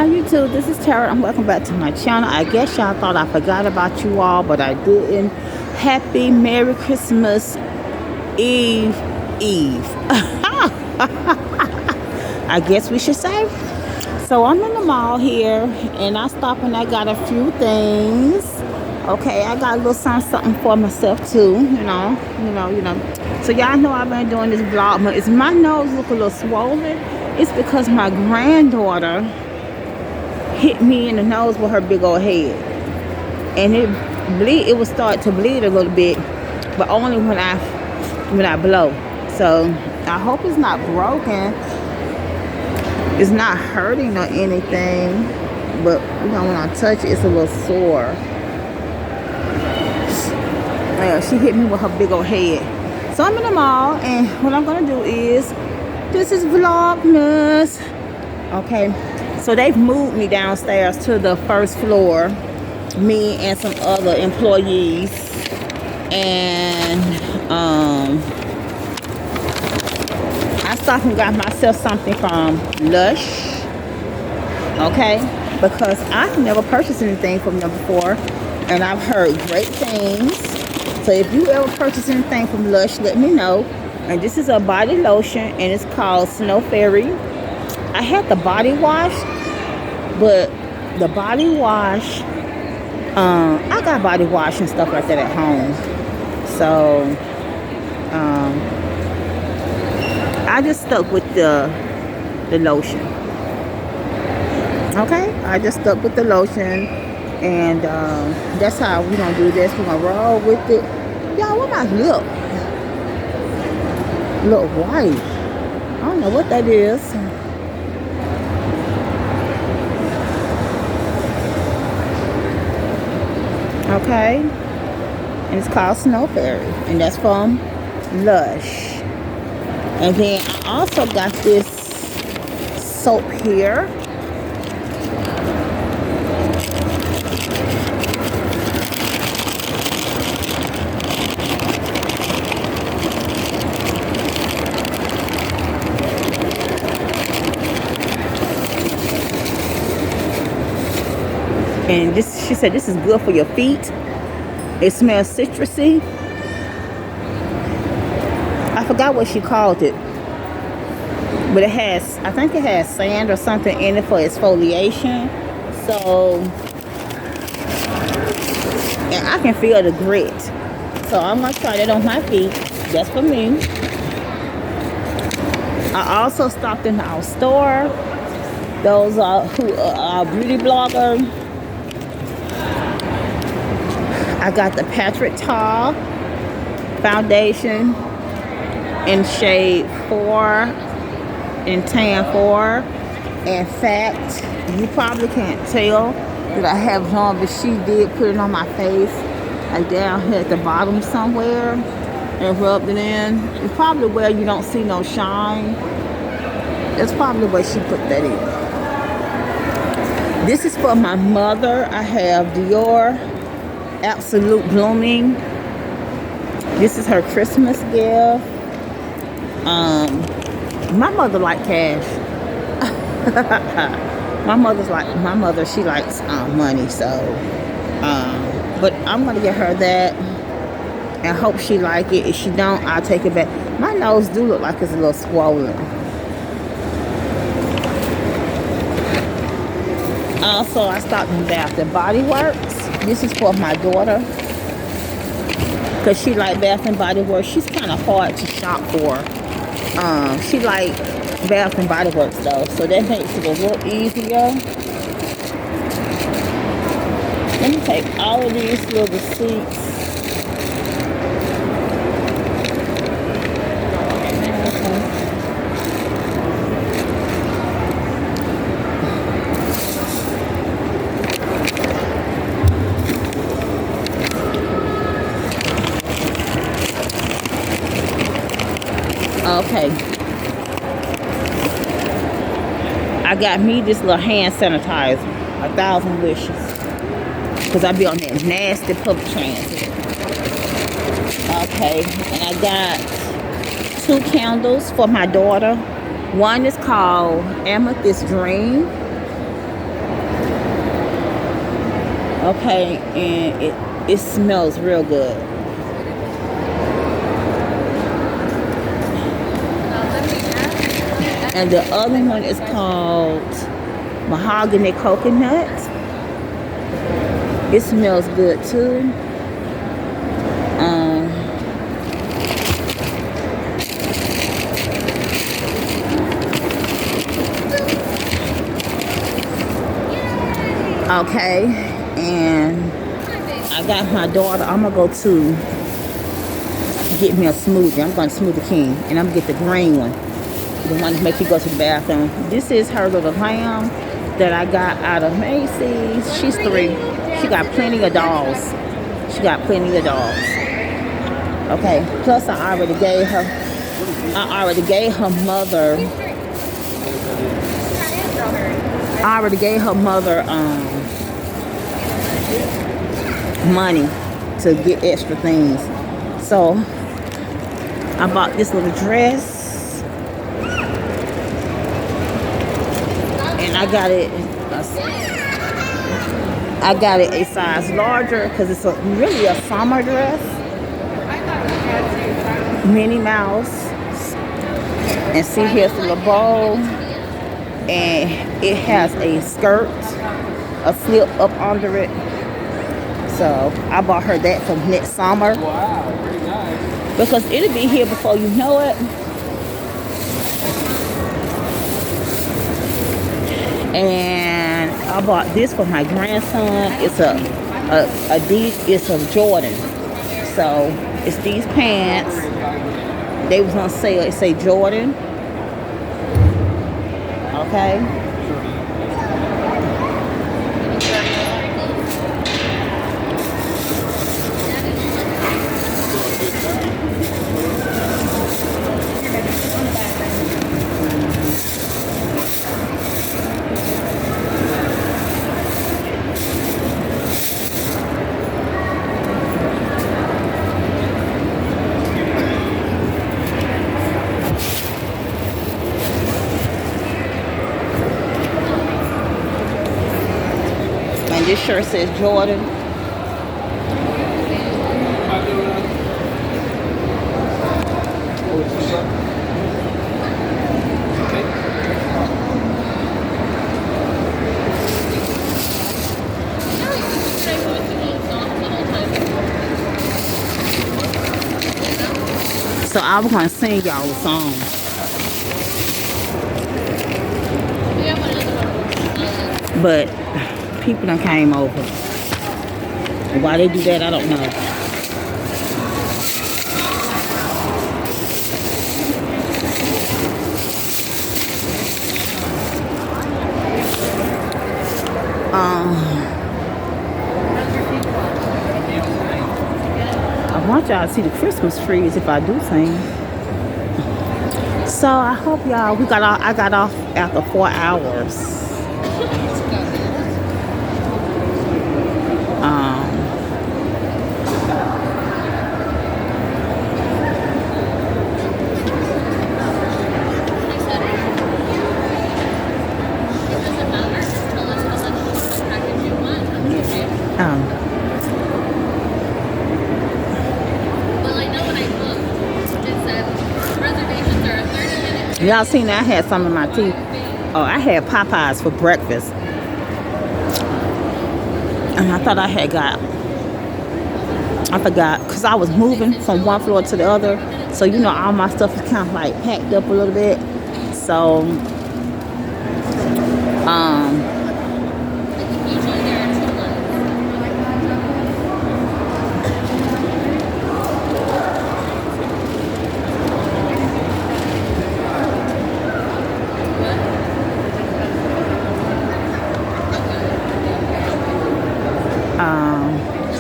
Hi YouTube, this is Tara and welcome back to my channel. I guess y'all thought I forgot about you all, but I didn't. Happy Merry Christmas Eve. I guess we should say. So I'm in the mall here and I stopped and I got a few things. Okay, I got a little something for myself too, you know. So y'all know I've been doing this vlog, but is my nose look a little swollen? It's because my granddaughter hit me in the nose with her big old head, and it would start to bleed a little bit, but only when I blow. So I hope it's not broken, it's not hurting or anything, but you know, when I touch it, it's a little sore. Yeah, she hit me with her big old head. So I'm in the mall, and what I'm gonna do is, this is Vlogmas. Okay, so they've moved me downstairs to the first floor, me and some other employees, and I stopped and got myself something from Lush, okay, because I've never purchased anything from them before, and I've heard great things. So if you ever purchase anything from Lush, let me know. And this is a body lotion, and it's called Snow Fairy. I had the body wash, but the body wash, I got body wash and stuff like that at home. So I just stuck with the lotion. Okay, I just stuck with the lotion, and that's how we're gonna do this. We're gonna roll with it. Y'all, what my lip look white? I don't know what that is. Okay, and it's called Snow Fairy, and that's from Lush. And then I also got this soap here. And this, she said, this is good for your feet. It smells citrusy. I forgot what she called it, but it has, I think it has sand or something in it for exfoliation. So, and I can feel the grit. So I'm gonna try that on my feet. That's for me. I also stopped in our store. Those who are beauty bloggers. I got the Patrick Ta foundation in shade 4 and tan 4. In fact, you probably can't tell that I have it on, but she did put it on my face, like down here at the bottom somewhere, and rubbed it in. It's probably where you don't see no shine. That's probably where she put that in. This is for my mother. I have Dior Absolute Blooming. This is her Christmas gift. My mother likes cash. my mother, she likes money, so but I'm gonna get her that and hope she like it. If she don't, I'll take it back. My nose do look like it's a little swollen. Also, I stopped in Bath and Body Works. This is for my daughter, because she like Bath and Body Works. She's kind of hard to shop for. She like Bath and Body Works though, so that makes it a little easier. Let me take all of these little receipts. Okay, I got me this little hand sanitizer, 1,000 wishes, because I be on that nasty public transit. Okay, and I got 2 candles for my daughter. One is called Amethyst Dream, Okay, and it smells real good. And the other one is called Mahogany Coconut. It smells good too. Okay, and I got my daughter. I'm gonna go to get me a smoothie. I'm going to Smoothie King, and I'm gonna get the green one, the one that make you go to the bathroom. This is her little lamb that I got out of Macy's. She's 3. She got plenty of dolls. She got plenty of dolls. Okay. Plus, I already gave her mother. I already gave her mother money to get extra things. So I bought this little dress, and I got it a size larger because it's really a summer dress. Minnie Mouse, and see, here's the little bow, and it has a skirt, a slip up under it. So I bought her that for next summer. Wow, very nice. Because it'll be here before you know it. And I bought this for my grandson. It's it's a Jordan. So it's these pants. They was on sale. It say Jordan. Okay. And this shirt says Jordan. So I was gonna sing y'all a song. But people done came over. Why they do that, I don't know. I want y'all to see the Christmas trees if I do sing. So I hope y'all, I got off after 4 hours. Y'all seen that? I had some in my teeth. Oh, I had Popeyes for breakfast. And I thought I forgot, because I was moving from one floor to the other. So, you know, all my stuff is kind of like packed up a little bit. So,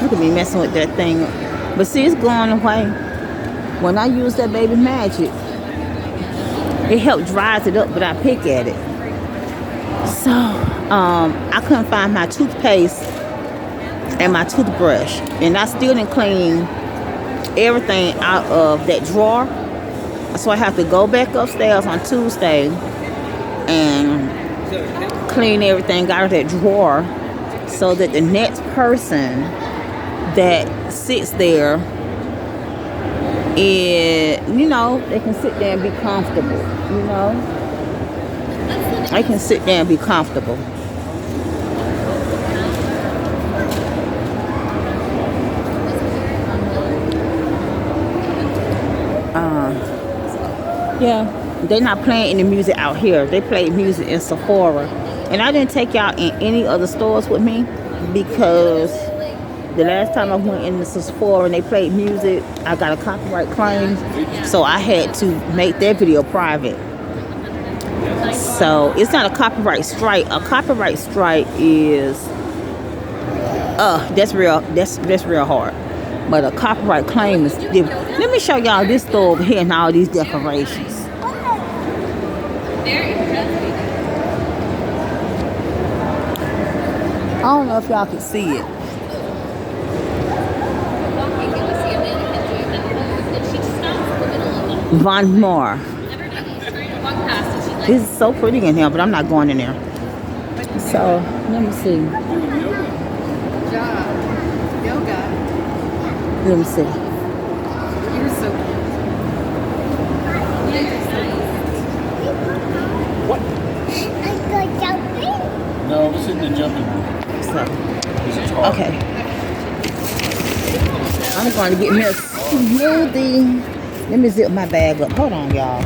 look at me messing with that thing. But see, it's going away. When I use that Baby Magic, it helped dries it up, but I pick at it. So, I couldn't find my toothpaste and my toothbrush. And I still didn't clean everything out of that drawer. So I have to go back upstairs on Tuesday and clean everything out of that drawer so that the next person that sits there and, you know, they can sit there and be comfortable, you know. They can sit there and be comfortable. Yeah, they're not playing any music out here. They play music in Sephora. And I didn't take y'all in any other stores with me because the last time I went in the Sephora and they played music, I got a copyright claim. So I had to make that video private. So it's not a copyright strike. A copyright strike is that's real hard. But a copyright claim is different. Let me show y'all this store over here and all these decorations. I don't know if y'all can see it. Von Mar. This is so pretty in here, but I'm not going in there. So, let me see. Let me see. You're so what? I go jumping? No, this isn't the jumping room. So, okay. I'm going to get me a smoothie. Let me zip my bag up. Hold on, y'all.